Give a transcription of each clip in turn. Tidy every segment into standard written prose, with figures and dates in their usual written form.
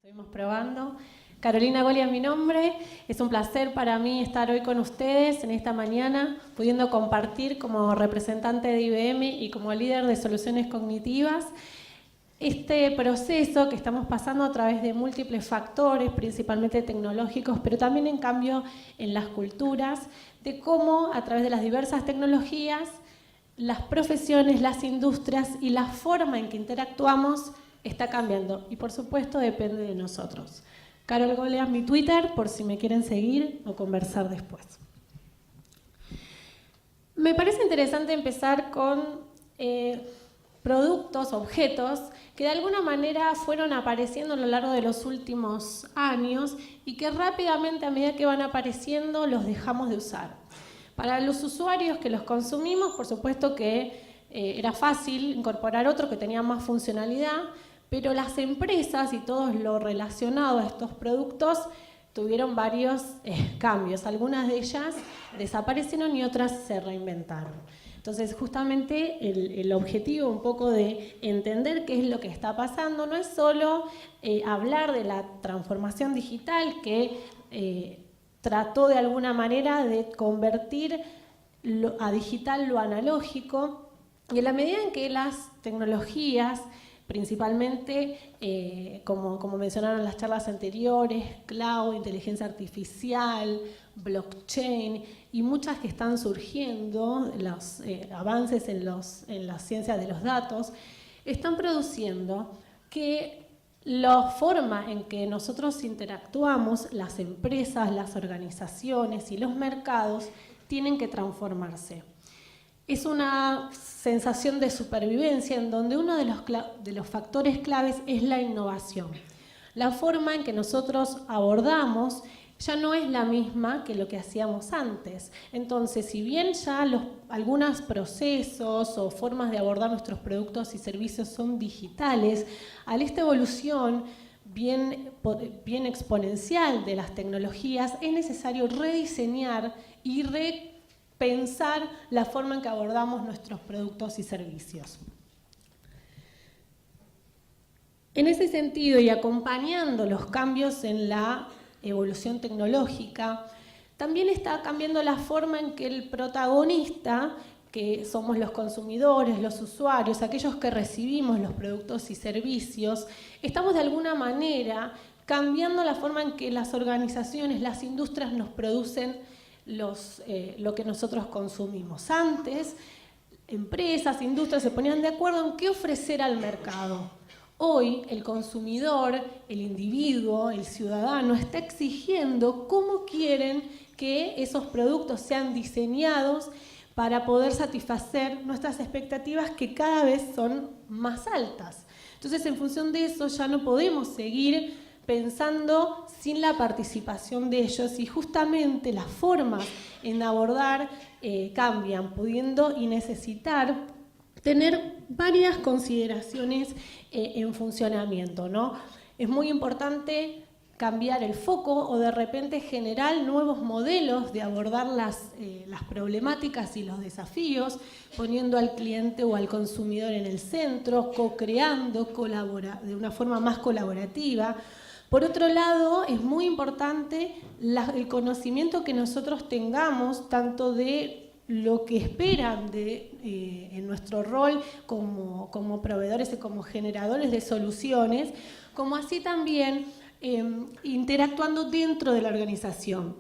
Estuvimos probando. Carolina Golia es mi nombre. Es un placer para mí estar hoy con ustedes en esta mañana, pudiendo compartir como representante de IBM y como líder de soluciones cognitivas este proceso que estamos pasando a través de múltiples factores, principalmente tecnológicos, pero también en cambio en las culturas, de cómo a través de las diversas tecnologías, las profesiones, las industrias y la forma en que interactuamos está cambiando. Y por supuesto depende de nosotros. Carol Golia es mi Twitter, por si me quieren seguir o conversar después. Me parece interesante empezar con productos, objetos, que de alguna manera fueron apareciendo a lo largo de los últimos años y que rápidamente, a medida que van apareciendo, los dejamos de usar. Para los usuarios que los consumimos, por supuesto que era fácil incorporar otro que tenía más funcionalidad, pero las empresas y todo lo relacionado a estos productos tuvieron varios cambios. Algunas de ellas desaparecieron y otras se reinventaron. Entonces, justamente el objetivo un poco de entender qué es lo que está pasando no es solo hablar de la transformación digital que trató de alguna manera de convertir a digital lo analógico, y en la medida en que las tecnologías, principalmente, como mencionaron en las charlas anteriores, cloud, inteligencia artificial, blockchain y muchas que están surgiendo, los avances en la ciencia de los datos, están produciendo que la forma en que nosotros interactuamos, las empresas, las organizaciones y los mercados, tienen que transformarse. Es una sensación de supervivencia en donde uno de los factores claves es la innovación. La forma en que nosotros abordamos ya no es la misma que lo que hacíamos antes. Entonces, si bien ya algunos procesos o formas de abordar nuestros productos y servicios son digitales, a esta evolución bien exponencial de las tecnologías es necesario rediseñar y pensar la forma en que abordamos nuestros productos y servicios. En ese sentido, y acompañando los cambios en la evolución tecnológica, también está cambiando la forma en que el protagonista, que somos los consumidores, los usuarios, aquellos que recibimos los productos y servicios, estamos de alguna manera cambiando la forma en que las organizaciones, las industrias nos producen lo que nosotros consumimos. Antes, empresas, industrias se ponían de acuerdo en qué ofrecer al mercado. Hoy, el consumidor, el individuo, el ciudadano, está exigiendo cómo quieren que esos productos sean diseñados para poder satisfacer nuestras expectativas, que cada vez son más altas. Entonces, en función de eso, ya no podemos seguir pensando sin la participación de ellos, y justamente las formas en abordar cambian, pudiendo y necesitar tener varias consideraciones en funcionamiento, ¿no? Es muy importante cambiar el foco o de repente generar nuevos modelos de abordar las problemáticas y los desafíos, poniendo al cliente o al consumidor en el centro, co-creando de una forma más colaborativa. Por otro lado, es muy importante el conocimiento que nosotros tengamos, tanto de lo que esperan en nuestro rol como proveedores y como generadores de soluciones, como así también interactuando dentro de la organización.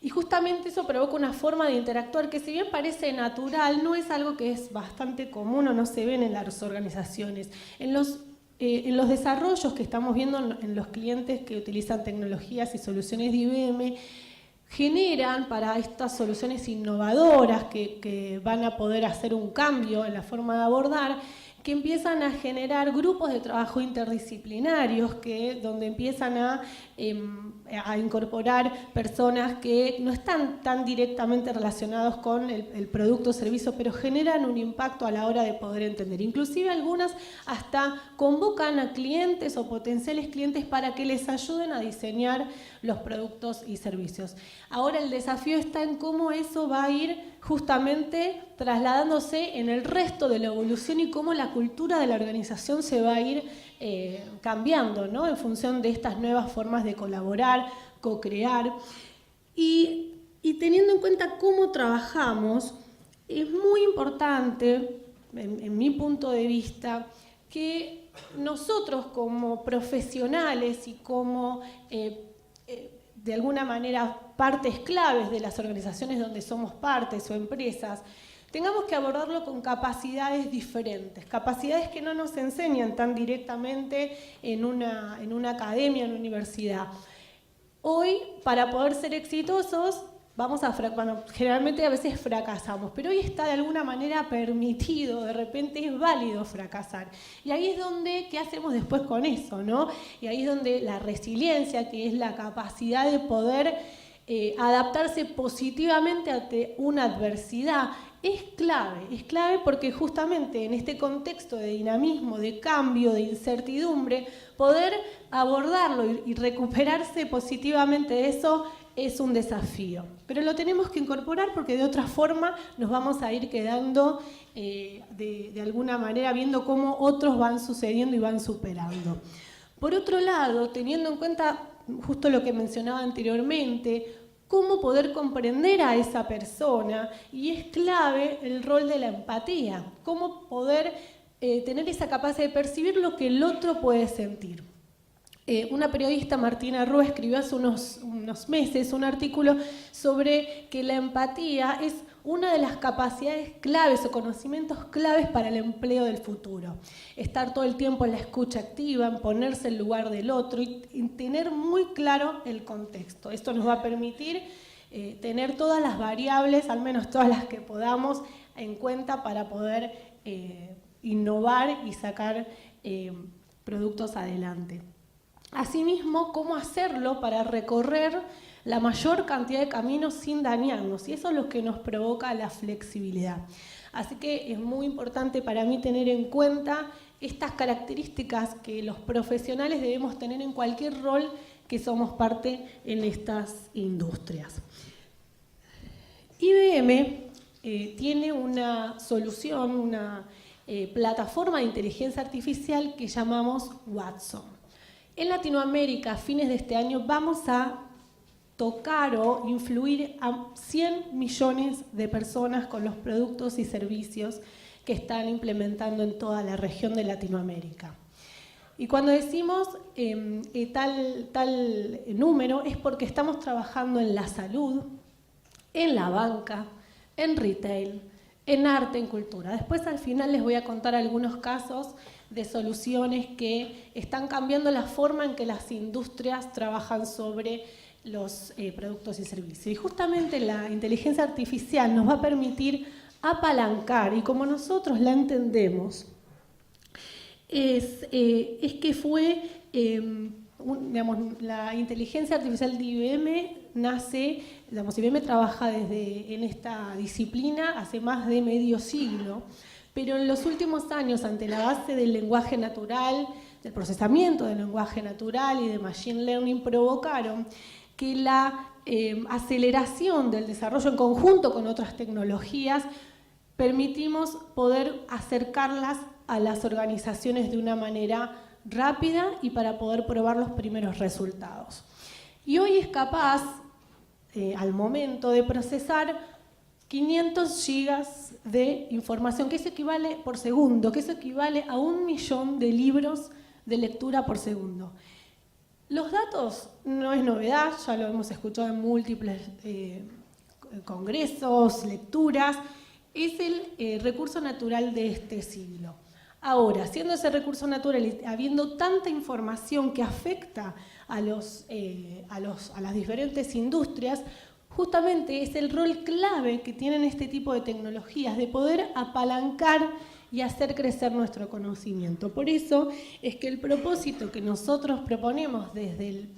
Y justamente eso provoca una forma de interactuar que, si bien parece natural, no es algo que es bastante común o no se ven en las organizaciones. En los desarrollos que estamos viendo en los clientes que utilizan tecnologías y soluciones de IBM, generan para estas soluciones innovadoras que van a poder hacer un cambio en la forma de abordar, que empiezan a generar grupos de trabajo interdisciplinarios, donde empiezan a incorporar personas que no están tan directamente relacionados con el producto o servicio, pero generan un impacto a la hora de poder entender. Inclusive algunas hasta convocan a clientes o potenciales clientes para que les ayuden a diseñar los productos y servicios. Ahora el desafío está en cómo eso va a ir justamente trasladándose en el resto de la evolución y cómo la cultura de la organización se va a ir cambiando, ¿no? En función de estas nuevas formas de colaborar, co-crear. Y teniendo en cuenta cómo trabajamos, es muy importante, en mi punto de vista, que nosotros como profesionales y como de alguna manera partes claves de las organizaciones donde somos partes o empresas, tengamos que abordarlo con capacidades diferentes, capacidades que no nos enseñan tan directamente en una academia, en una universidad. Hoy, para poder ser exitosos, generalmente a veces fracasamos, pero hoy está de alguna manera permitido, de repente es válido fracasar. Y ahí es donde, ¿qué hacemos después con eso, no? Y ahí es donde la resiliencia, que es la capacidad de poder adaptarse positivamente ante una adversidad, es clave porque justamente en este contexto de dinamismo, de cambio, de incertidumbre, poder abordarlo y recuperarse positivamente de eso es un desafío. Pero lo tenemos que incorporar porque de otra forma nos vamos a ir quedando de alguna manera viendo cómo otros van sucediendo y van superando. Por otro lado, teniendo en cuenta justo lo que mencionaba anteriormente, cómo poder comprender a esa persona, y es clave el rol de la empatía, cómo poder tener esa capacidad de percibir lo que el otro puede sentir. Una periodista, Martina Rúa, escribió hace unos meses un artículo sobre que la empatía es una de las capacidades claves o conocimientos claves para el empleo del futuro. Estar todo el tiempo en la escucha activa, en ponerse en lugar del otro y tener muy claro el contexto. Esto nos va a permitir tener todas las variables, al menos todas las que podamos, en cuenta para poder innovar y sacar productos adelante. Asimismo, cómo hacerlo para recorrer la mayor cantidad de caminos sin dañarnos, y eso es lo que nos provoca la flexibilidad. Así que es muy importante para mí tener en cuenta estas características que los profesionales debemos tener en cualquier rol que somos parte en estas industrias. IBM tiene una solución, una plataforma de inteligencia artificial que llamamos Watson. En Latinoamérica, a fines de este año, vamos a tocar o influir a 100 millones de personas con los productos y servicios que están implementando en toda la región de Latinoamérica. Y cuando decimos tal número es porque estamos trabajando en la salud, en la banca, en retail, en arte, en cultura. Después al final les voy a contar algunos casos de soluciones que están cambiando la forma en que las industrias trabajan sobre los productos y servicios. Y justamente la inteligencia artificial nos va a permitir apalancar, y como nosotros la entendemos, es que fue, la inteligencia artificial de IBM nace, IBM trabaja en esta disciplina hace más de medio siglo, pero en los últimos años, ante la base del lenguaje natural, del procesamiento del lenguaje natural y de machine learning, provocaron que la aceleración del desarrollo en conjunto con otras tecnologías permitimos poder acercarlas a las organizaciones de una manera rápida y para poder probar los primeros resultados. Y hoy es capaz, al momento, de procesar 500 gigas de información, que eso equivale por segundo, que eso equivale a 1 millón de libros de lectura por segundo. Los datos no es novedad, ya lo hemos escuchado en múltiples congresos, lecturas, es el recurso natural de este siglo. Ahora, siendo ese recurso natural y habiendo tanta información que afecta a las diferentes industrias, justamente es el rol clave que tienen este tipo de tecnologías de poder apalancar y hacer crecer nuestro conocimiento. Por eso es que el propósito que nosotros proponemos desde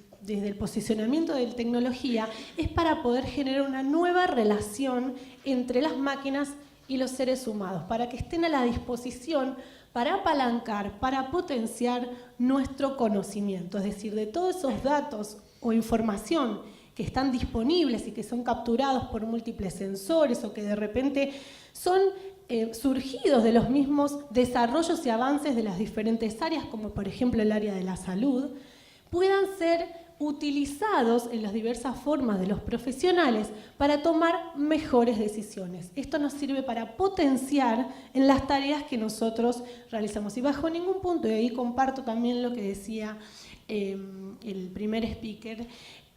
el posicionamiento de la tecnología es para poder generar una nueva relación entre las máquinas y los seres humanos, para que estén a la disposición para apalancar, para potenciar nuestro conocimiento, es decir, de todos esos datos o información que están disponibles y que son capturados por múltiples sensores o que de repente son surgidos de los mismos desarrollos y avances de las diferentes áreas, como por ejemplo el área de la salud, puedan ser utilizados en las diversas formas de los profesionales para tomar mejores decisiones. Esto nos sirve para potenciar en las tareas que nosotros realizamos. Y bajo ningún punto, y ahí comparto también lo que decía el primer speaker,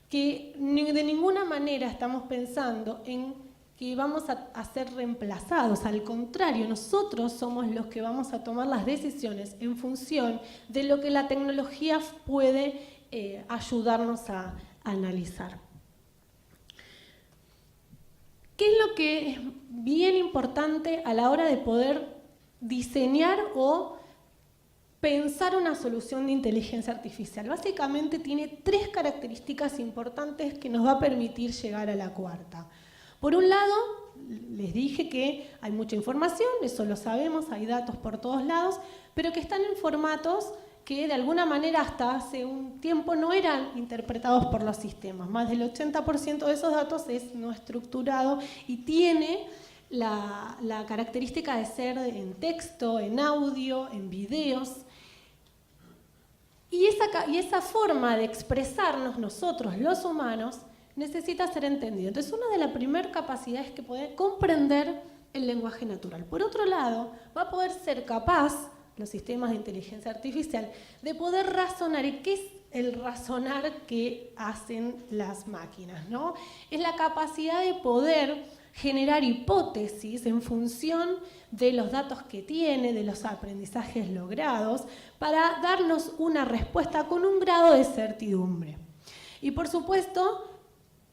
que de ninguna manera estamos pensando en que vamos a ser reemplazados. Al contrario, nosotros somos los que vamos a tomar las decisiones en función de lo que la tecnología puede ayudarnos a analizar. ¿Qué es lo que es bien importante a la hora de poder diseñar o pensar una solución de inteligencia artificial? Básicamente tiene 3 características importantes que nos va a permitir llegar a la cuarta. Por un lado, les dije que hay mucha información, eso lo sabemos, hay datos por todos lados, pero que están en formatos que de alguna manera hasta hace un tiempo no eran interpretados por los sistemas. Más del 80% de esos datos es no estructurado y tiene la característica de ser en texto, en audio, en videos. Y esa forma de expresarnos nosotros, los humanos, necesita ser entendido. Entonces, una de las primeras capacidades es que poder comprender el lenguaje natural. Por otro lado, va a poder ser capaz, los sistemas de inteligencia artificial, de poder razonar. ¿Y qué es el razonar que hacen las máquinas, ¿no? Es la capacidad de poder generar hipótesis en función de los datos que tiene, de los aprendizajes logrados, para darnos una respuesta con un grado de certidumbre. Y por supuesto,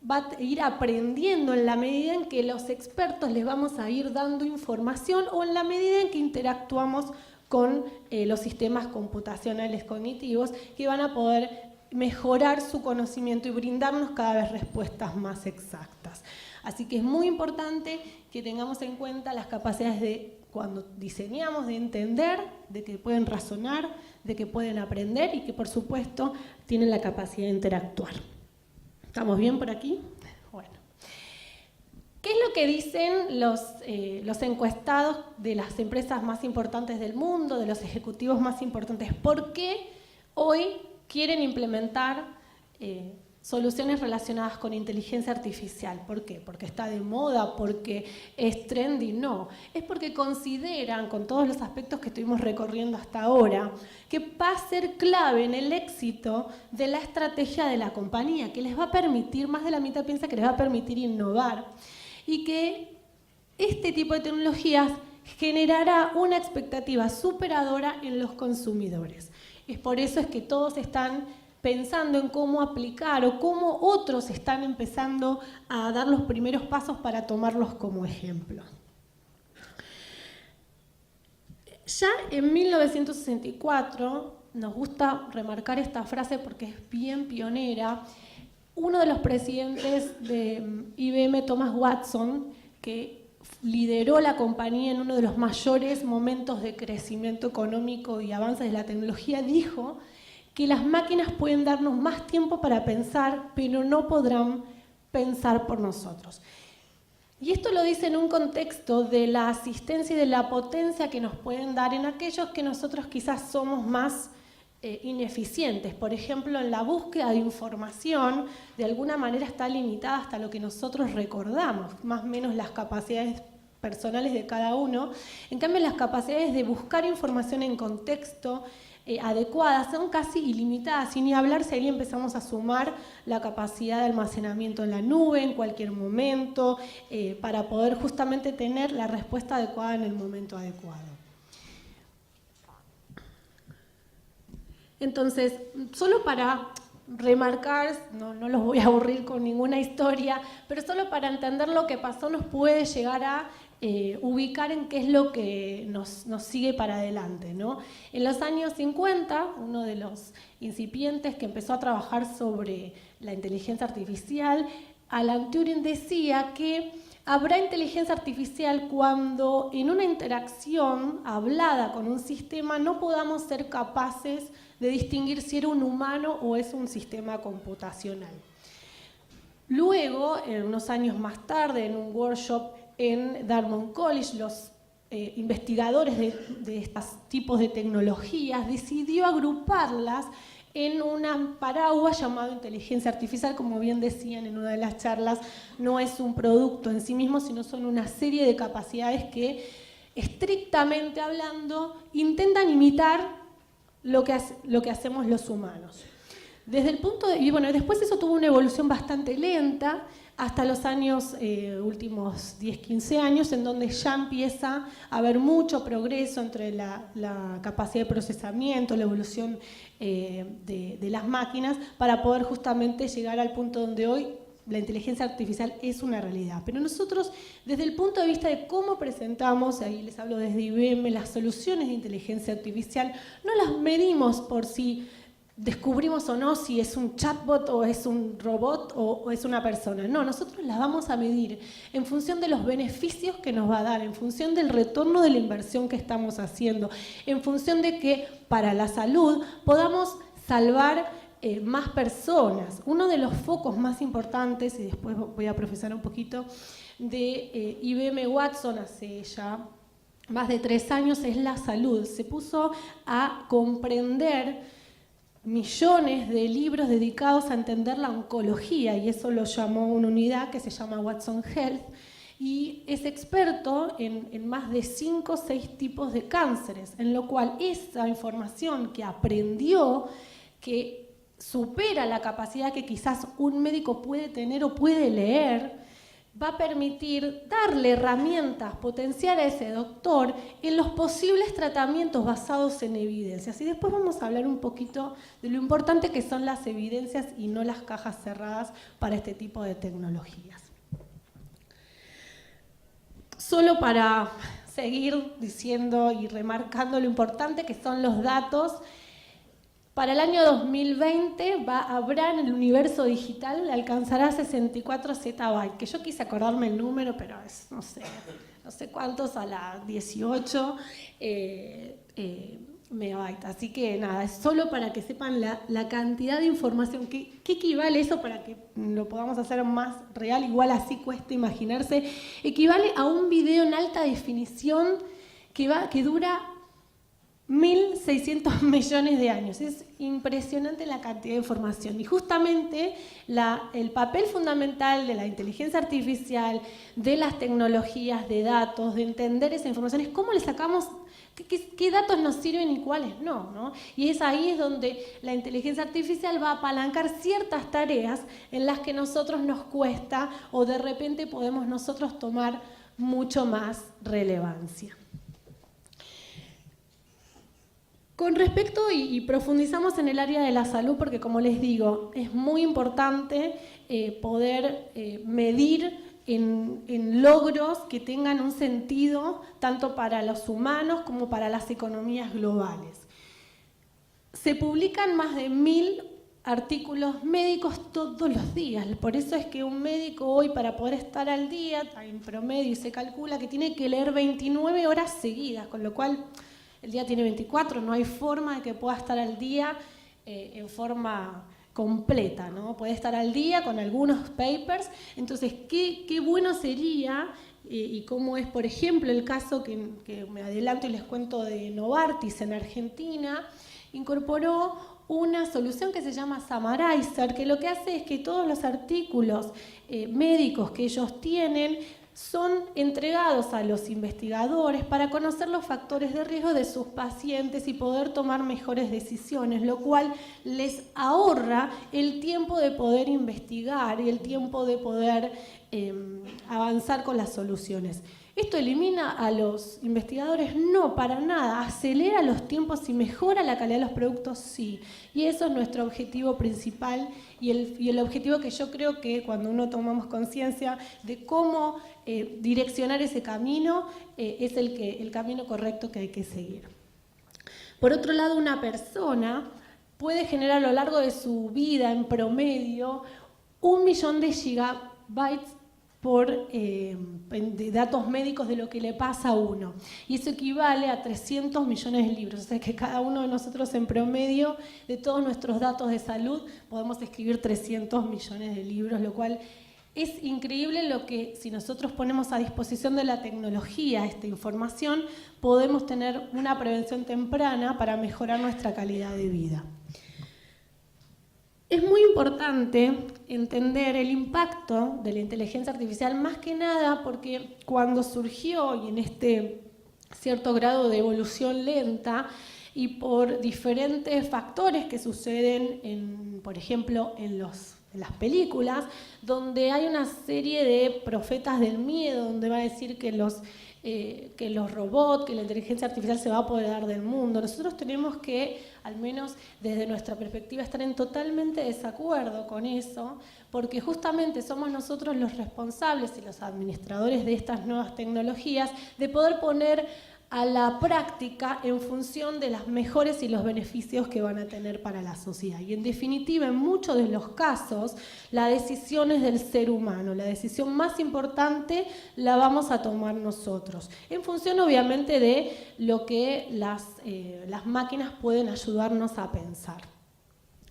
va a ir aprendiendo en la medida en que los expertos les vamos a ir dando información o en la medida en que interactuamos con los sistemas computacionales cognitivos que van a poder mejorar su conocimiento y brindarnos cada vez respuestas más exactas. Así que es muy importante que tengamos en cuenta las capacidades de, cuando diseñamos, de entender, de que pueden razonar, de que pueden aprender y que por supuesto tienen la capacidad de interactuar. ¿Estamos bien por aquí? Bueno. ¿Qué es lo que dicen los encuestados de las empresas más importantes del mundo, de los ejecutivos más importantes? ¿Por qué hoy quieren implementar soluciones relacionadas con inteligencia artificial? ¿Por qué? ¿Porque está de moda? ¿Porque es trendy? No. Es porque consideran, con todos los aspectos que estuvimos recorriendo hasta ahora, que va a ser clave en el éxito de la estrategia de la compañía, que les va a permitir, más de la mitad piensa que les va a permitir innovar, y que este tipo de tecnologías generará una expectativa superadora en los consumidores. Es por eso es que todos están pensando en cómo aplicar o cómo otros están empezando a dar los primeros pasos para tomarlos como ejemplo. Ya en 1964, nos gusta remarcar esta frase porque es bien pionera, uno de los presidentes de IBM, Thomas Watson, que lideró la compañía en uno de los mayores momentos de crecimiento económico y avances de la tecnología, dijo que las máquinas pueden darnos más tiempo para pensar, pero no podrán pensar por nosotros. Y esto lo dice en un contexto de la asistencia y de la potencia que nos pueden dar en aquellos que nosotros quizás somos más ineficientes. Por ejemplo, en la búsqueda de información, de alguna manera está limitada hasta lo que nosotros recordamos, más o menos las capacidades personales de cada uno. En cambio, las capacidades de buscar información en contexto adecuadas son casi ilimitadas, sin ni hablar si ahí empezamos a sumar la capacidad de almacenamiento en la nube en cualquier momento, para poder justamente tener la respuesta adecuada en el momento adecuado. Entonces, solo para remarcar, no los voy a aburrir con ninguna historia, pero solo para entender lo que pasó nos puede llegar a ubicar en qué es lo que nos sigue para adelante, ¿no? En los años 50, uno de los incipientes que empezó a trabajar sobre la inteligencia artificial, Alan Turing decía que habrá inteligencia artificial cuando en una interacción hablada con un sistema no podamos ser capaces de distinguir si era un humano o es un sistema computacional. Luego, unos años más tarde, en un workshop en Dartmouth College, los investigadores de estos tipos de tecnologías decidió agruparlas en una paraguas llamado inteligencia artificial. Como bien decían en una de las charlas, no es un producto en sí mismo, sino son una serie de capacidades que, estrictamente hablando, intentan imitar lo que hacemos los humanos. Desde el punto de, y bueno, después eso tuvo una evolución bastante lenta, hasta los años, últimos 10, 15 años, en donde ya empieza a haber mucho progreso entre la capacidad de procesamiento, la evolución de las máquinas, para poder justamente llegar al punto donde hoy la inteligencia artificial es una realidad. Pero nosotros, desde el punto de vista de cómo presentamos, ahí les hablo desde IBM, las soluciones de inteligencia artificial, no las medimos por si descubrimos o no si es un chatbot o es un robot o es una persona. No, nosotros las vamos a medir en función de los beneficios que nos va a dar, en función del retorno de la inversión que estamos haciendo, en función de que para la salud podamos salvar más personas. Uno de los focos más importantes, y después voy a profesar un poquito, de IBM Watson hace ya más de 3 años es la salud. Se puso a comprender millones de libros dedicados a entender la oncología, y eso lo llamó una unidad que se llama Watson Health, y es experto en más de 5 o 6 tipos de cánceres, en lo cual esa información que aprendió, que supera la capacidad que quizás un médico puede tener o puede leer, va a permitir darle herramientas, potenciar a ese doctor en los posibles tratamientos basados en evidencias. Y después vamos a hablar un poquito de lo importante que son las evidencias y no las cajas cerradas para este tipo de tecnologías. Solo para seguir diciendo y remarcando lo importante que son los datos, para el año 2020 habrá en el universo digital, alcanzará 64 zettabytes, que yo quise acordarme el número, pero es, no sé cuántos a la 18 megabytes. Así que nada, es solo para que sepan la cantidad de información. ¿Qué equivale eso para que lo podamos hacer más real? Igual así cuesta imaginarse. Equivale a un video en alta definición que dura 1.600 millones de años. Es impresionante la cantidad de información. Y justamente el papel fundamental de la inteligencia artificial, de las tecnologías de datos, de entender esa información, es cómo le sacamos, qué datos nos sirven y cuáles no. Y ahí es donde la inteligencia artificial va a apalancar ciertas tareas en las que nosotros nos cuesta o de repente podemos nosotros tomar mucho más relevancia. Con respecto, y profundizamos en el área de la salud, porque como les digo, es muy importante poder medir en logros que tengan un sentido tanto para los humanos como para las economías globales. Se publican más de 1.000 artículos médicos todos los días. Por eso es que un médico hoy, para poder estar al día, en promedio, y se calcula que tiene que leer 29 horas seguidas, con lo cual el día tiene 24, no hay forma de que pueda estar al día en forma completa, ¿no? Puede estar al día con algunos papers. Entonces, qué bueno sería, y cómo es, por ejemplo, el caso que me adelanto y les cuento de Novartis en Argentina, incorporó una solución que se llama Summarizer, que lo que hace es que todos los artículos médicos que ellos tienen son entregados a los investigadores para conocer los factores de riesgo de sus pacientes y poder tomar mejores decisiones, lo cual les ahorra el tiempo de poder investigar y el tiempo de poder avanzar con las soluciones. ¿Esto elimina a los investigadores? No, para nada. ¿Acelera los tiempos y mejora la calidad de los productos? Sí. Y eso es nuestro objetivo principal y el objetivo que yo creo que cuando uno tomamos conciencia de cómo direccionar ese camino, es el camino correcto que hay que seguir. Por otro lado, una persona puede generar a lo largo de su vida, en promedio, 1 millón de gigabytes de datos médicos de lo que le pasa a uno. Y eso equivale a 300 millones de libros. O sea que cada uno de nosotros en promedio de todos nuestros datos de salud podemos escribir 300 millones de libros, lo cual es increíble lo que si nosotros ponemos a disposición de la tecnología esta información, podemos tener una prevención temprana para mejorar nuestra calidad de vida. Es muy importante entender el impacto de la inteligencia artificial, más que nada porque cuando surgió y en este cierto grado de evolución lenta y por diferentes factores que suceden, por ejemplo, en las películas, donde hay una serie de profetas del miedo, donde va a decir que los robots, que la inteligencia artificial se va a apoderar del mundo. Nosotros tenemos que, al menos desde nuestra perspectiva, estar en totalmente desacuerdo con eso, porque justamente somos nosotros los responsables y los administradores de estas nuevas tecnologías de poder poner a la práctica en función de las mejores y los beneficios que van a tener para la sociedad. Y en definitiva, en muchos de los casos, la decisión es del ser humano. La decisión más importante la vamos a tomar nosotros, en función obviamente de lo que las máquinas pueden ayudarnos a pensar.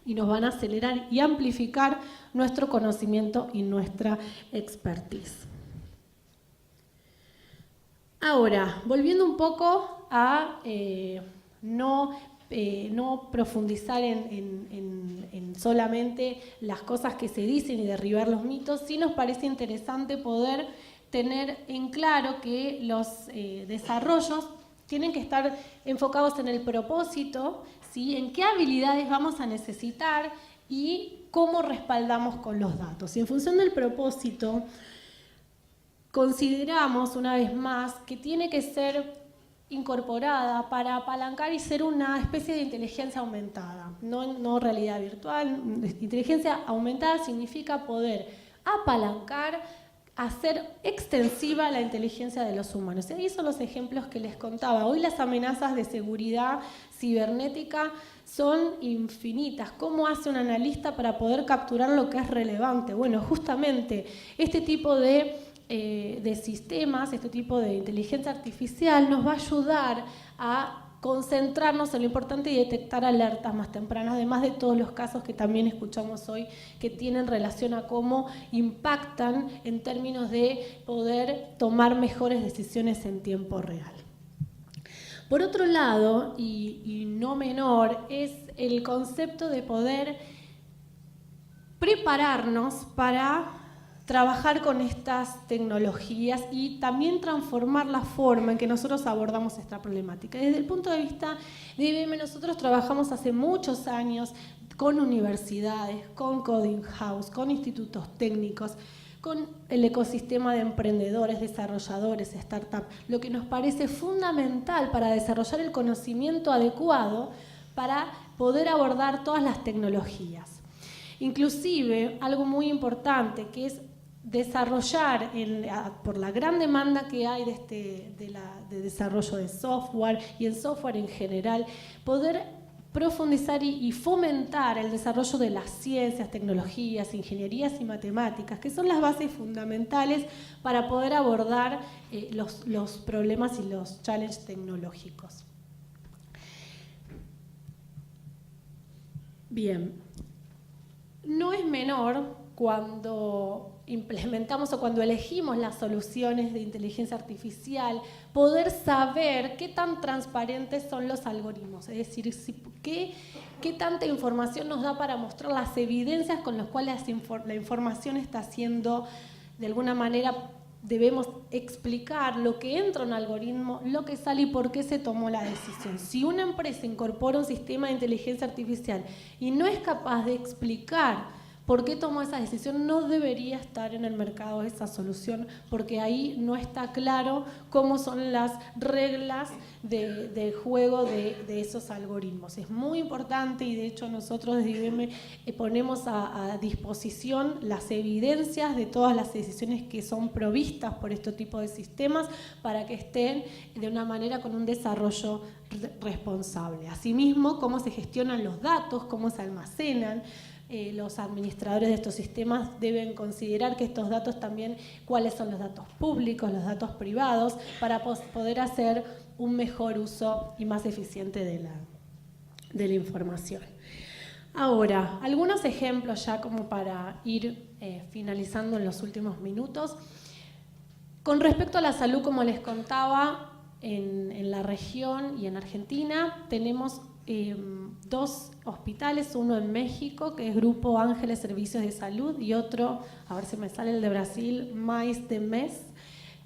Y nos van a acelerar y amplificar nuestro conocimiento y nuestra expertise. Ahora, volviendo un poco a no profundizar en solamente las cosas que se dicen y derribar los mitos, sí nos parece interesante poder tener en claro que los desarrollos tienen que estar enfocados en el propósito, ¿sí? En qué habilidades vamos a necesitar y cómo respaldamos con los datos. Y en función del propósito, consideramos, una vez más, que tiene que ser incorporada para apalancar y ser una especie de inteligencia aumentada, no realidad virtual. Inteligencia aumentada significa poder apalancar, hacer extensiva la inteligencia de los humanos. Y ahí son los ejemplos que les contaba. Hoy las amenazas de seguridad cibernética son infinitas. ¿Cómo hace un analista para poder capturar lo que es relevante? Bueno, justamente este tipo de sistemas, este tipo de inteligencia artificial nos va a ayudar a concentrarnos en lo importante y detectar alertas más tempranas, además de todos los casos que también escuchamos hoy que tienen relación a cómo impactan en términos de poder tomar mejores decisiones en tiempo real. Por otro lado, y no menor, es el concepto de poder prepararnos para trabajar con estas tecnologías y también transformar la forma en que nosotros abordamos esta problemática. Desde el punto de vista de IBM, nosotros trabajamos hace muchos años con universidades, con Coding House, con institutos técnicos, con el ecosistema de emprendedores, desarrolladores, startups, lo que nos parece fundamental para desarrollar el conocimiento adecuado para poder abordar todas las tecnologías. Inclusive, algo muy importante que es desarrollar, por la gran demanda que hay de desarrollo de software y en software en general, poder profundizar y fomentar el desarrollo de las ciencias, tecnologías, ingenierías y matemáticas, que son las bases fundamentales para poder abordar los problemas y los challenges tecnológicos. Bien, no es menor cuando implementamos o cuando elegimos las soluciones de inteligencia artificial, poder saber qué tan transparentes son los algoritmos, es decir, qué tanta información nos da para mostrar las evidencias con las cuales la información está siendo, de alguna manera, debemos explicar lo que entra en un algoritmo, lo que sale y por qué se tomó la decisión. Si una empresa incorpora un sistema de inteligencia artificial y no es capaz de explicar por qué tomó esa decisión, no debería estar en el mercado esa solución, porque ahí no está claro cómo son las reglas de juego de esos algoritmos. Es muy importante y de hecho nosotros desde IBM ponemos a disposición las evidencias de todas las decisiones que son provistas por este tipo de sistemas para que estén de una manera con un desarrollo responsable. Asimismo, cómo se gestionan los datos, cómo se almacenan, los administradores de estos sistemas deben considerar que estos datos también, cuáles son los datos públicos, los datos privados, para poder hacer un mejor uso y más eficiente de la información. Ahora, algunos ejemplos ya como para ir finalizando en los últimos minutos. Con respecto a la salud, como les contaba, en la región y en Argentina tenemos 2 hospitales, uno en México, que es Grupo Ángeles Servicios de Salud, y otro, a ver si me sale el de Brasil, Mais de Mes,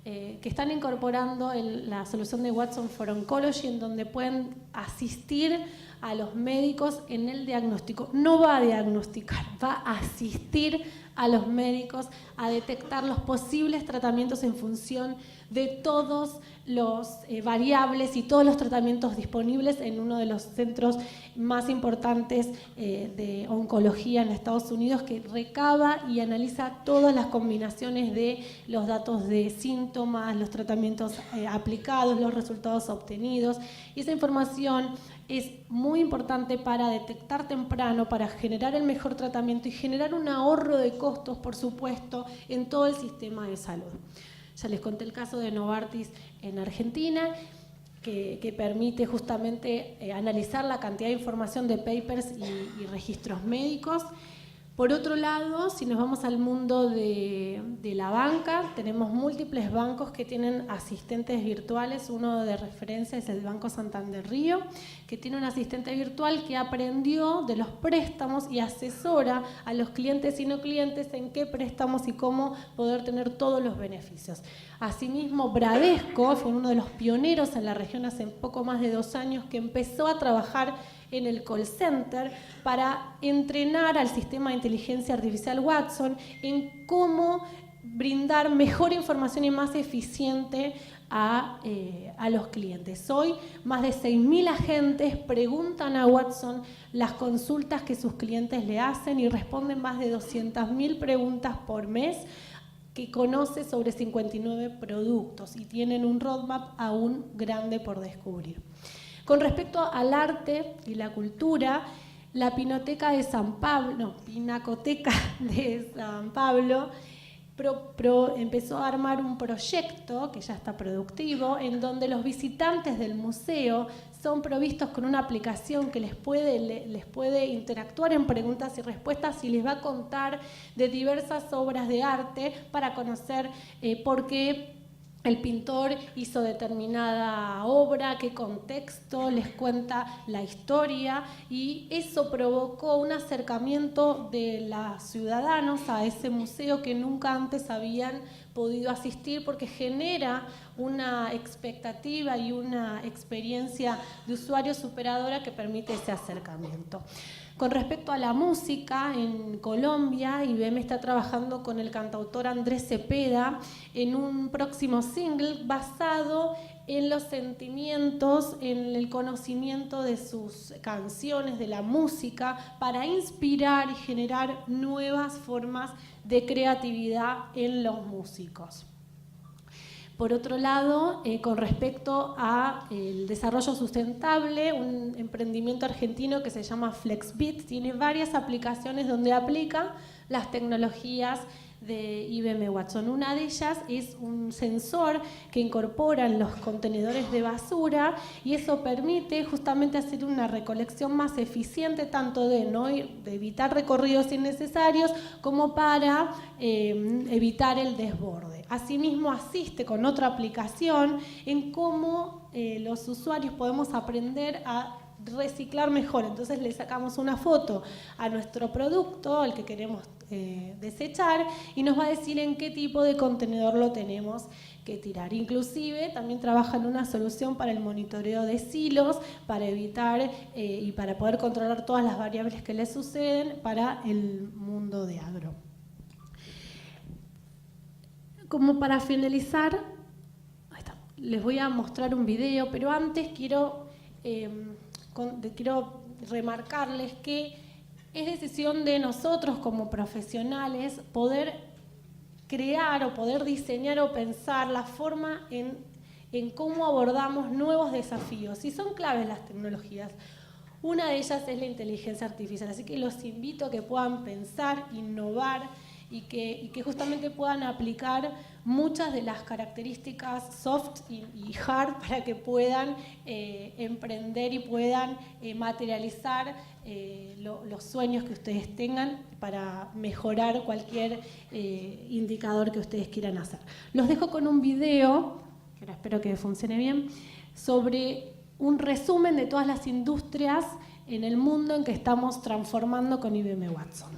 que están incorporando la solución de Watson for Oncology, en donde pueden asistir a los médicos en el diagnóstico. No va a diagnosticar, va a asistir a los médicos a detectar los posibles tratamientos en función de todos los variables y todos los tratamientos disponibles en uno de los centros más importantes de oncología en Estados Unidos, que recaba y analiza todas las combinaciones de los datos de síntomas, los tratamientos aplicados, los resultados obtenidos, y esa información es muy importante para detectar temprano, para generar el mejor tratamiento y generar un ahorro de costos, por supuesto, en todo el sistema de salud. Ya les conté el caso de Novartis en Argentina, que permite justamente analizar la cantidad de información de papers y registros médicos. Por otro lado, si nos vamos al mundo de la banca, tenemos múltiples bancos que tienen asistentes virtuales. Uno de referencia es el Banco Santander Río, que tiene un asistente virtual que aprendió de los préstamos y asesora a los clientes y no clientes en qué préstamos y cómo poder tener todos los beneficios. Asimismo, Bradesco fue uno de los pioneros en la región hace poco más de 2 años, que empezó a trabajar en el call center para entrenar al sistema de inteligencia artificial Watson en cómo brindar mejor información y más eficiente a los clientes. Hoy, más de 6.000 agentes preguntan a Watson las consultas que sus clientes le hacen y responden más de 200.000 preguntas por mes, que conoce sobre 59 productos y tienen un roadmap aún grande por descubrir. Con respecto al arte y la cultura, la Pinacoteca de San Pablo empezó a armar un proyecto que ya está productivo, en donde los visitantes del museo son provistos con una aplicación que les puede interactuar en preguntas y respuestas y les va a contar de diversas obras de arte para conocer por qué el pintor hizo determinada obra, qué contexto, les cuenta la historia, y eso provocó un acercamiento de los ciudadanos a ese museo que nunca antes habían podido asistir, porque genera una expectativa y una experiencia de usuario superadora que permite ese acercamiento. Con respecto a la música, en Colombia, IBM está trabajando con el cantautor Andrés Cepeda en un próximo single basado en los sentimientos, en el conocimiento de sus canciones, de la música, para inspirar y generar nuevas formas de creatividad en los músicos. Por otro lado, con respecto al desarrollo sustentable, un emprendimiento argentino que se llama FlexBit tiene varias aplicaciones donde aplica las tecnologías de IBM Watson. Una de ellas es un sensor que incorpora en los contenedores de basura, y eso permite justamente hacer una recolección más eficiente, tanto de evitar recorridos innecesarios como para evitar el desborde. Asimismo, asiste con otra aplicación en cómo los usuarios podemos aprender a reciclar mejor. Entonces le sacamos una foto a nuestro producto, al que queremos desechar, y nos va a decir en qué tipo de contenedor lo tenemos que tirar. Inclusive también trabaja en una solución para el monitoreo de silos, para evitar y para poder controlar todas las variables que le suceden para el mundo de agro. Como para finalizar, les voy a mostrar un video, pero antes quiero remarcarles que es decisión de nosotros como profesionales poder crear o poder diseñar o pensar la forma en cómo abordamos nuevos desafíos. Y son claves las tecnologías. Una de ellas es la inteligencia artificial, así que los invito a que puedan pensar, innovar y que justamente puedan aplicar muchas de las características soft y hard para que puedan emprender y puedan materializar los sueños que ustedes tengan para mejorar cualquier indicador que ustedes quieran hacer. Los dejo con un video, que ahora espero que funcione bien, sobre un resumen de todas las industrias en el mundo en que estamos transformando con IBM Watson.